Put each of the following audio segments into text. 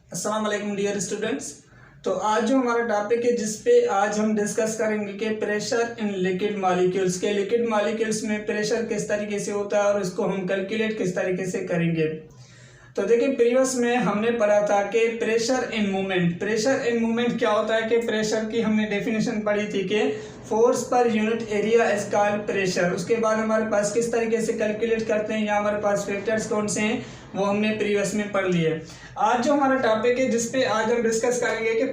अस्सलाम वालेकुम dear students. तो आज जो हमारा टॉपिक है जिस पे आज हम डिस्कस करेंगे कि प्रेशर इन लिक्विड मॉलिक्यूल्स के लिक्विड मॉलिक्यूल्स में प्रेशर किस तरीके से होता है और इसको हम कैलकुलेट किस तरीके से करेंगे। तो देखिए प्रीवियस में हमने पढ़ा था कि प्रेशर इन मूवमेंट क्या होता है कि प्रेशर की हमने डेफिनेशन पढ़ी थी कि force per unit area is called pressure. उसके बाद हमारे पास किस तरीके से कैलकुलेट करते हैं या हमारे पास फैक्टर्स कौन से हैं वो हमने प्रीवियस में पढ़ लिए। आज जो हमारा टॉपिक है जिसपे आज हम डिस्कस करेंगे कि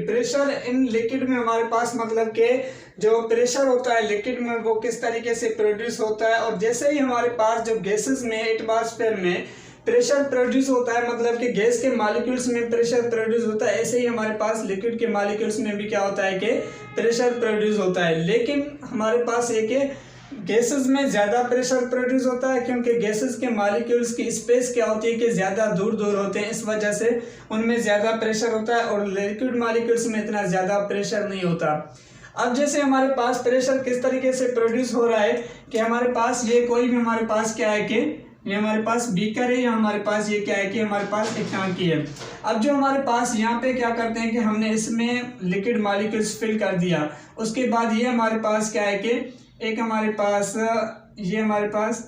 प्रेशर इन लिक्विड में हमारे पास मतलब कि जो प्रेशर होता है लिक्विड में वो किस तरीके से प्रोड्यूस होता है। और जैसे ही हमारे पास जो गैसेस में एटमॉस्फेयर में प्रेशर प्रोड्यूस होता है मतलब कि गैस के मॉलिक्यूल्स में प्रेशर प्रोड्यूस होता है, ऐसे ही हमारे पास लिक्विड के मॉलिक्यूल्स में भी क्या होता है कि प्रेशर प्रोड्यूस होता है। लेकिन हमारे पास एक गैसेस में ज़्यादा प्रेशर प्रोड्यूस होता है क्योंकि गैसेस के मॉलिक्यूल्स की स्पेस क्या होती है कि ज़्यादा दूर दूर होते हैं, इस वजह से उनमें ज़्यादा प्रेशर होता है और लिक्विड मॉलिक्यूल्स में इतना ज़्यादा प्रेशर नहीं होता। अब जैसे हमारे पास प्रेशर किस तरीके से प्रोड्यूस हो रहा है कि हमारे पास ये कोई भी हमारे पास क्या है कि ये हमारे पास बीकर है या हमारे पास ये क्या है कि हमारे पास एक टांकी है। अब जो हमारे पास यहाँ पे क्या करते हैं कि हमने इसमें लिक्विड मॉलिक्यूल्स फिल कर दिया, उसके बाद ये हमारे पास क्या है कि एक हमारे पास ये हमारे पास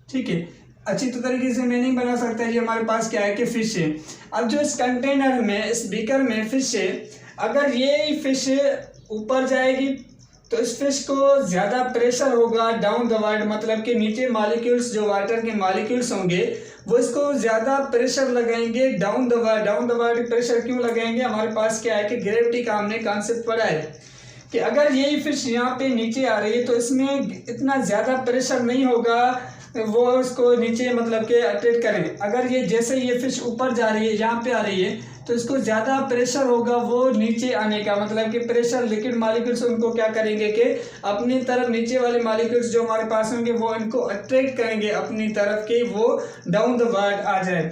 ठीक है अच्छी तो तरीके से मैं नहीं बना सकता। ये हमारे पास क्या है कि फिश है। अब जो इस कंटेनर में इस बीकर में फिश है, अगर ये फिश ऊपर जाएगी तो इस फिश को ज़्यादा प्रेशर होगा डाउन द वार्ड, मतलब कि नीचे मॉलिक्यूल्स जो वाटर के मॉलिक्यूल्स होंगे वो इसको ज़्यादा प्रेशर लगाएंगे डाउन द वार्ड प्रेशर क्यों लगाएंगे? हमारे पास क्या है कि ग्रेविटी का हमने कॉन्सेप्ट पढ़ा है कि अगर यही फिश यहाँ पे नीचे आ रही है तो इसमें इतना ज़्यादा प्रेशर नहीं होगा वो इसको नीचे मतलब कि अट्रैक्ट करें। अगर ये जैसे ये फिश ऊपर जा रही है यहाँ पे आ रही है तो इसको ज़्यादा प्रेशर होगा वो नीचे आने का, मतलब कि प्रेशर लिक्विड मॉलिक्यूल्स उनको क्या करेंगे कि अपनी तरफ नीचे वाले मॉलिक्यूल्स जो हमारे पास होंगे वो इनको अट्रैक्ट करेंगे अपनी तरफ कि वो डाउन द वार्ड आ जाए।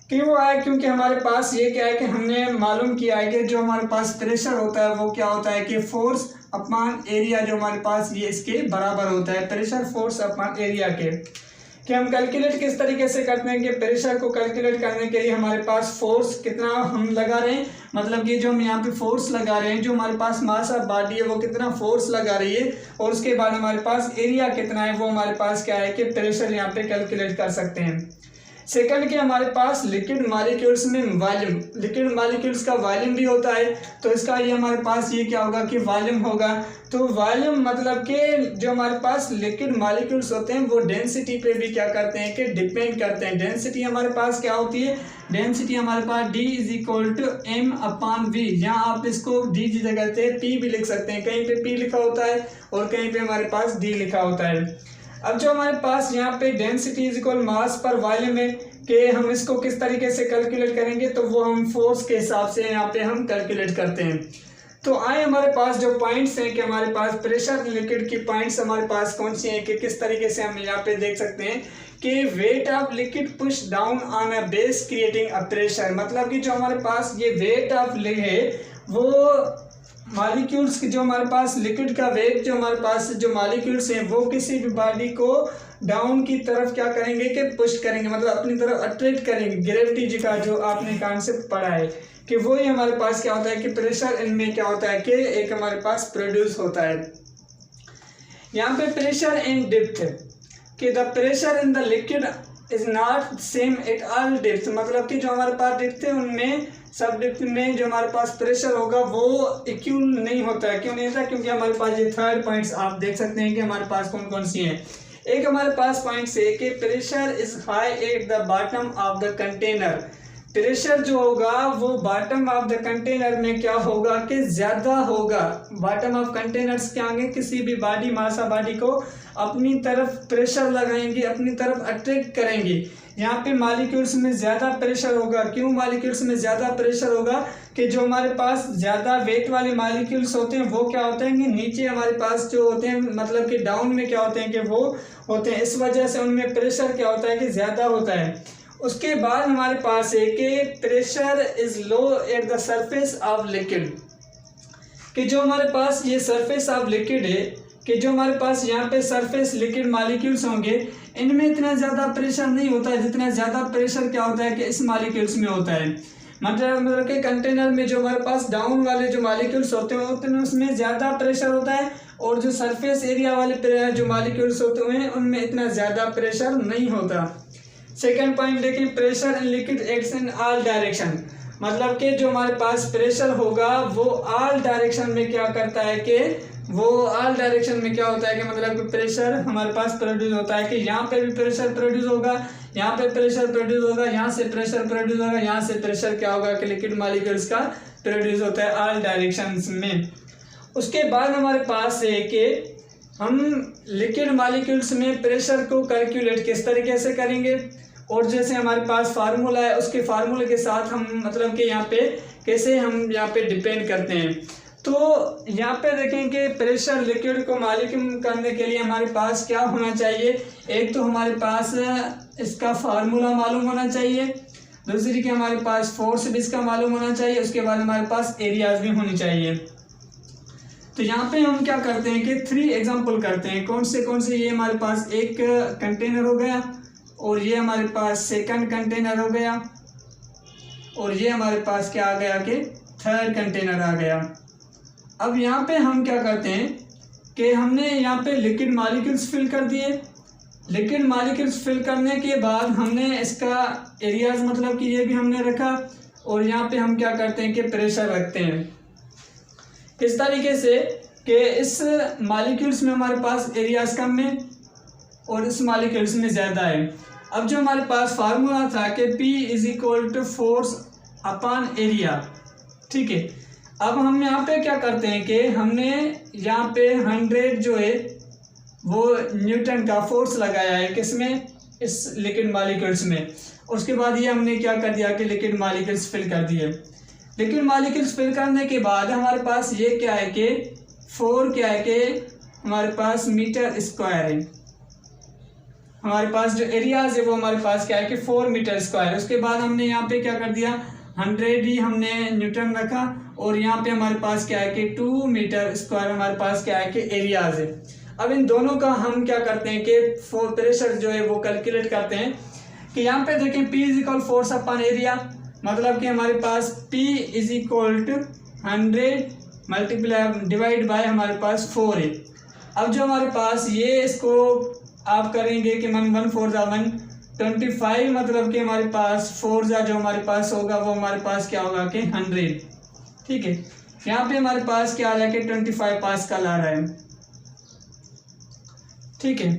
क्यों आए? क्योंकि हमारे पास ये क्या है कि हमने मालूम किया है कि जो हमारे पास प्रेशर होता है वो क्या होता है कि फोर्स अपॉन एरिया जो हमारे पास ये इसके बराबर होता है, प्रेशर फोर्स अपॉन एरिया के। कि हम कैलकुलेट किस तरीके से करते हैं कि प्रेशर को कैलकुलेट करने के लिए हमारे पास फोर्स कितना हम लगा रहे हैं, मतलब कि जो हम यहाँ पे फोर्स लगा रहे हैं जो हमारे पास मास ऑफ बॉडी है वो कितना फोर्स लगा रही है और उसके बाद हमारे पास एरिया कितना है वो हमारे पास क्या है कि प्रेशर यहाँ पे कैलकुलेट कर सकते हैं। सेकंड के हमारे पास लिक्विड मॉलिक्यूल्स में वॉल्यूम, लिक्विड मॉलिक्यूल्स का वॉल्यूम भी होता है तो इसका ये हमारे पास ये क्या होगा कि वॉल्यूम होगा। तो वॉल्यूम मतलब कि जो हमारे पास लिक्विड मॉलिक्यूल्स होते हैं वो डेंसिटी पे भी क्या करते हैं कि डिपेंड करते हैं। डेंसिटी हमारे पास क्या होती है? डेंसिटी हमारे पास D = m/v, यहाँ आप इसको D की जगह पे P भी लिख सकते हैं, कहीं पे P लिखा होता है और कहीं पे हमारे पास D लिखा होता है। अब जो हमारे पास यहाँ पे डेंसिटी = मास पर वॉल्यूम है कि हम इसको किस तरीके से कैलकुलेट करेंगे तो वो हम फोर्स के हिसाब से यहाँ पे हम कैलकुलेट करते हैं। तो आए हमारे पास जो पॉइंट्स हैं कि हमारे पास प्रेशर लिक्विड की पॉइंट्स हमारे पास कौन सी हैं कि किस तरीके से हम यहाँ पे देख सकते हैं कि weight of liquid push down on a base creating a pressure, मतलब कि जो हमारे पास ये वेट ऑफ है वो मॉलिक्यूल्स की जो हमारे पास लिक्विड का वेट जो हमारे पास जो मॉलिक्यूल्स हैं वो किसी भी बॉडी को डाउन की तरफ क्या करेंगे कि पुश करेंगे, मतलब अपनी तरफ अट्रैक्ट करेंगे। ग्रेविटी जी का जो आपने कॉन्सेप्ट पढ़ा है कि वो ही हमारे पास क्या होता है कि प्रेशर इनमें क्या होता है कि एक हमारे पास प्रोड्यूस होता है। यहाँ पे प्रेशर इन डेप्थ कि the pressure in the liquid is not same at all depth, मतलब कि जो हमारे पास डेप्थ है उनमें सब डेप्थ में जो हमारे पास प्रेशर होगा वो इक्वल नहीं होता है। क्यों नहीं होता? क्योंकि हमारे पास ये थर्ड पॉइंट्स आप देख सकते हैं कि हमारे पास कौन कौन सी हैं। एक हमारे पास पॉइंट है कि pressure is high at the bottom of the container, pressure जो होगा वो बॉटम ऑफ द कंटेनर में क्या होगा कि ज़्यादा होगा। बॉटम ऑफ कंटेनर्स क्या होंगे? किसी भी बॉडी मासा बॉडी को अपनी तरफ प्रेशर लगाएंगे, अपनी तरफ अट्रैक्ट करेंगे। यहाँ पे मॉलिक्यूल्स में ज़्यादा प्रेशर होगा। क्यों मॉलिक्यूल्स में ज़्यादा प्रेशर होगा? कि जो हमारे पास ज़्यादा वेट वाले मॉलिक्यूल्स होते हैं वो क्या होते हैं कि नीचे हमारे पास जो होते हैं मतलब कि डाउन में क्या होते हैं कि वो होते हैं, इस वजह से उनमें प्रेशर क्या होता है कि ज़्यादा होता है। उसके बाद हमारे पास है कि pressure is low at the surface of liquid, कि जो हमारे पास ये सरफेस ऑफ लिक्विड है कि जो हमारे पास यहाँ पे सरफेस लिक्विड मॉलिक्यूल्स होंगे इनमें इतना ज़्यादा प्रेशर नहीं होता है जितना ज़्यादा प्रेशर क्या होता है कि इस मॉलिक्यूल्स में होता है। मतलब कि कंटेनर में जो हमारे पास डाउन वाले जो मॉलिक्यूल्स होते हैं उसमें ज़्यादा प्रेशर होता है, और जो सरफेस एरिया वाले जो मॉलिक्यूल्स होते हैं उनमें इतना ज़्यादा प्रेशर नहीं होता। सेकेंड पॉइंट देखें, pressure in liquid acts in all direction. मतलब कि जो हमारे पास प्रेशर होगा वो ऑल डायरेक्शन में क्या करता है कि वो ऑल डायरेक्शन में क्या होता है कि मतलब कि प्रेशर हमारे पास प्रोड्यूस होता है कि यहाँ पे भी प्रेशर प्रोड्यूस होगा, यहाँ पे प्रेशर प्रोड्यूस होगा, यहाँ से प्रेशर प्रोड्यूस होगा, यहाँ से प्रेशर क्या होगा कि लिक्विड मॉलिक्यूल्स का प्रोड्यूस होता है ऑल डायरेक्शंस में। उसके बाद हमारे पास है कि हम लिक्विड मॉलिक्यूल्स में प्रेशर को कैलकुलेट किस तरीके से करेंगे, और जैसे हमारे पास फार्मूला है उसके फार्मूले के साथ हम मतलब कि यहाँ पे कैसे हम यहाँ पे डिपेंड करते हैं। तो यहाँ पे देखें कि प्रेशर लिक्विड को मॉलिक्यूल करने के लिए हमारे पास क्या होना चाहिए, एक तो हमारे पास इसका फार्मूला मालूम होना चाहिए, दूसरी कि हमारे पास फोर्स भी इसका मालूम होना चाहिए, उसके बाद हमारे पास एरियाज भी होनी चाहिए। तो यहाँ पे हम क्या करते हैं कि 3 एग्जाम्पल करते हैं। कौन से ये हमारे पास एक कंटेनर हो गया, और ये हमारे पास सेकंड कंटेनर हो गया, और ये हमारे पास क्या आ गया कि थर्ड कंटेनर आ गया। अब यहाँ पे हम क्या करते हैं कि हमने यहाँ पे लिक्विड मॉलिक्यूल्स फिल कर दिए। लिक्विड मॉलिक्यूल्स फिल करने के बाद हमने इसका एरियाज मतलब कि ये भी हमने रखा, और यहाँ पे हम क्या करते हैं कि प्रेशर रखते हैं इस तरीके से कि इस मॉलिक्यूल्स में हमारे पास एरियाज कम है और इस मॉलिक्यूल्स में ज़्यादा है। अब जो हमारे पास फार्मूला था कि P = फोर्स अपॉन एरिया, ठीक है। अब हम यहाँ पे क्या करते हैं कि हमने यहाँ पे 100 जो है वो न्यूटन का फोर्स लगाया है किसमें, इस लिक्विड मॉलिक्यूल्स में। उसके बाद ये हमने क्या कर दिया कि लिक्विड मॉलिक्यूल्स फिल कर दिए। लिक्विड मॉलिक्यूल्स फिल करने के बाद हमारे पास ये क्या है कि 4 क्या है कि हमारे पास मीटर स्क्वायर है। हमारे पास जो एरियाज है वो हमारे पास क्या है कि 4 मीटर स्क्वायर। उसके बाद हमने यहाँ पे क्या कर दिया 100 ही हमने न्यूटन रखा, और यहाँ पे हमारे पास क्या है कि 2 मीटर स्क्वायर हमारे पास क्या है कि एरियाज है। अब इन दोनों का हम क्या करते हैं कि प्रेशर जो है वो कैलकुलेट करते हैं कि यहाँ पे देखें P = फोर्स अपॉन एरिया, मतलब कि हमारे पास P = 100 मल्टीप्लाई डिवाइड बाय हमारे पास 4 है। अब जो हमारे पास ये इसको आप करेंगे कि 1 4 × 1 25, मतलब कि हमारे पास 4 जो हमारे पास होगा वो हमारे पास क्या होगा कि 100, ठीक है। यहाँ पे हमारे पास क्या आ रहा है कि 25 पास्कल आ रहा है, ठीक है।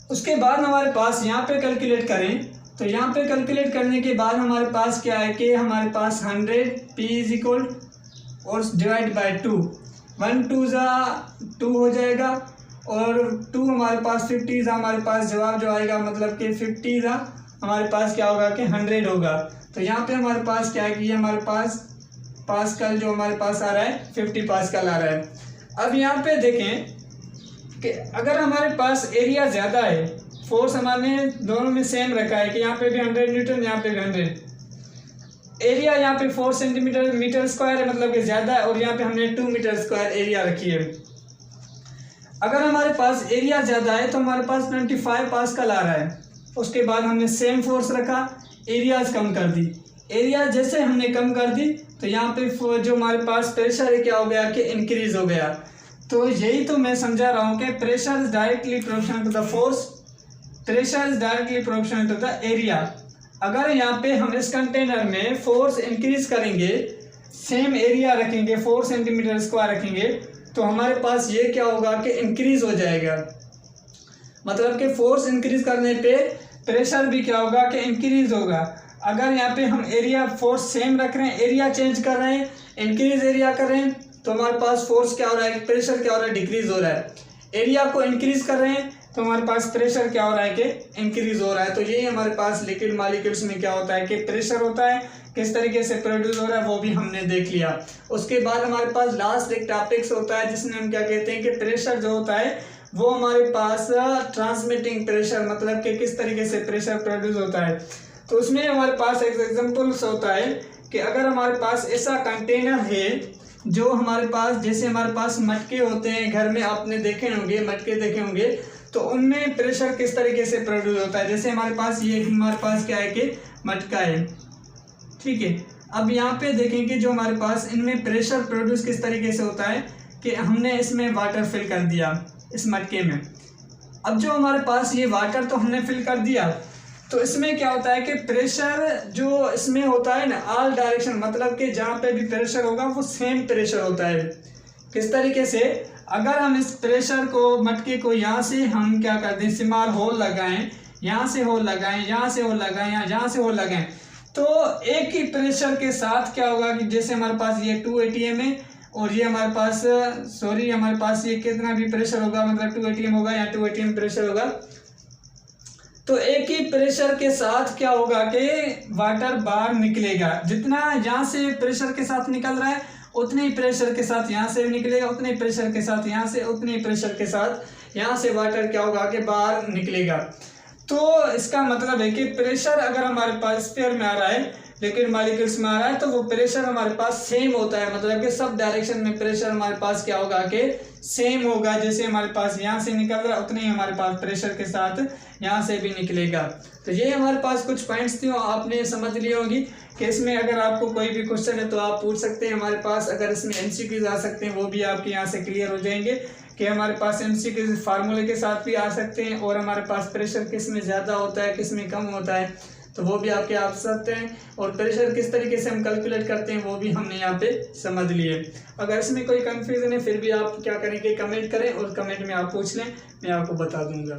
उसके बाद हमारे पास यहाँ पे कैलकुलेट करें, तो यहाँ पे कैलकुलेट करने के बाद हमारे पास क्या है कि हमारे पास 100 P = और डिवाइड बाय 2, 1 2 = 2 हो जाएगा, और 2 हमारे पास 50 हमारे पास जवाब जो आएगा मतलब कि 50 हमारे पास क्या होगा कि 100 होगा। तो यहाँ पे हमारे पास क्या है कि ये हमारे पास पास्कल जो हमारे पास आ रहा है 50 पास्कल आ रहा है। अब यहाँ पे देखें कि अगर हमारे पास एरिया ज़्यादा है, फोर्स हमारे दोनों में सेम रखा है कि यहाँ पे भी 100 न्यूटन, यहाँ पे भी 100, एरिया यहाँ पे 4 सेंटीमीटर मीटर स्क्वायर है मतलब कि ज़्यादा है, और यहाँ पे हमने 2 मीटर स्क्वायर एरिया रखी है। अगर हमारे पास एरिया ज़्यादा है तो हमारे पास 25 पास्कल आ रहा है। उसके बाद हमने सेम फोर्स रखा, एरियाज कम कर दी। एरिया जैसे हमने कम कर दी तो यहाँ पे जो हमारे पास प्रेशर है क्या हो गया कि इंक्रीज हो गया। तो यही तो मैं समझा रहा हूँ कि pressure is directly proportional to the force, pressure is directly proportional to the area. अगर यहाँ पे हम इस कंटेनर में फोर्स इंक्रीज करेंगे, सेम एरिया रखेंगे, 4 सेंटीमीटर स्क्वायर रखेंगे, तो हमारे पास ये क्या होगा कि इंक्रीज हो जाएगा। मतलब कि फोर्स इंक्रीज करने पे प्रेशर भी क्या होगा कि इंक्रीज होगा। अगर यहाँ पे हम एरिया फोर्स सेम रख रहे हैं, एरिया चेंज कर रहे हैं, इंक्रीज एरिया कर रहे हैं, तो हमारे पास फोर्स क्या हो रहा है, प्रेशर क्या हो रहा है, डिक्रीज हो रहा है। एरिया को इंक्रीज कर रहे हैं तो हमारे पास प्रेशर क्या हो रहा है कि इंक्रीज हो रहा है। तो यही हमारे पास लिक्विड मॉलिक्यूल्स में क्या होता है कि प्रेशर होता है, किस तरीके से प्रोड्यूस हो रहा है वो भी हमने देख लिया। उसके बाद हमारे पास लास्ट एक टॉपिक्स होता है जिसमें हम क्या कहते हैं कि प्रेशर जो होता है वो हमारे पास ट्रांसमिटिंग प्रेशर, मतलब कि किस तरीके से प्रेशर प्रोड्यूस होता है। तो उसमें हमारे पास एक एग्जाम्पल्स होता है कि अगर हमारे पास ऐसा कंटेनर है जो हमारे पास, जैसे हमारे पास मटके होते हैं घर में, आपने देखे होंगे मटके देखे होंगे, तो उनमें प्रेशर किस तरीके से प्रोड्यूस होता है। जैसे हमारे पास ये हमारे पास क्या है कि मटका है, ठीक है। अब यहाँ पे देखेंगे जो हमारे पास इनमें प्रेशर प्रोड्यूस किस तरीके से होता है कि हमने इसमें वाटर फिल कर दिया इस मटके में। अब जो हमारे पास ये वाटर तो हमने फिल कर दिया, तो इसमें क्या होता है कि प्रेशर जो इसमें होता है ना, ऑल डायरेक्शन, मतलब कि जहाँ पे भी प्रेशर होगा वो सेम प्रेशर होता है। किस तरीके से, अगर हम इस प्रेशर को, मटके को यहाँ से हम क्या कर दें, सिमार होल लगाएं, यहाँ से होल लगाएं, यहाँ से होल लगाएं, यहाँ से होल लगाएं, तो एक ही प्रेशर के साथ क्या होगा कि जैसे हमारे पास ये 2 ATM है और ये हमारे पास हमारे पास ये कितना भी प्रेशर होगा, मतलब 2 ATM होगा या 2 ATM प्रेशर होगा, तो एक ही प्रेशर के साथ क्या होगा कि वाटर बाहर निकलेगा। जितना यहाँ से प्रेशर के साथ निकल रहा है उतने ही प्रेशर के साथ यहाँ से निकलेगा, उतने ही प्रेशर के साथ यहाँ से, उतने ही प्रेशर के साथ यहाँ से वाटर क्या होगा कि बाहर निकलेगा। तो इसका मतलब है कि प्रेशर अगर हमारे पास स्फीयर में आ रहा है लिक्विड मॉलिक्यूल्स में आ रहा है, तो वो प्रेशर हमारे पास सेम होता है, मतलब कि सब डायरेक्शन में प्रेशर हमारे पास क्या होगा कि सेम होगा। जैसे हमारे पास यहाँ से निकल रहा है उतने ही हमारे पास प्रेशर के साथ यहाँ से भी निकलेगा। तो ये हमारे पास कुछ पॉइंट्स थी, आपने समझ ली होगी कि इसमें अगर आपको कोई भी क्वेश्चन है तो आप पूछ सकते हैं हमारे पास। अगर इसमें MCQs आ सकते हैं वो भी आपके यहाँ से क्लियर हो जाएंगे कि हमारे पास MCQs फार्मूले के साथ भी आ सकते हैं, और हमारे पास प्रेशर किस में ज़्यादा होता है किस में कम होता है तो वो भी आपके आ सकते हैं, और प्रेशर किस तरीके से हम कैलकुलेट करते हैं वो भी हमने यहाँ पे समझ लिए। अगर इसमें कोई कन्फ्यूज़न है फिर भी आप क्या करेंगे, कमेंट करें और कमेंट में आप पूछ लें, मैं आपको बता दूँगा।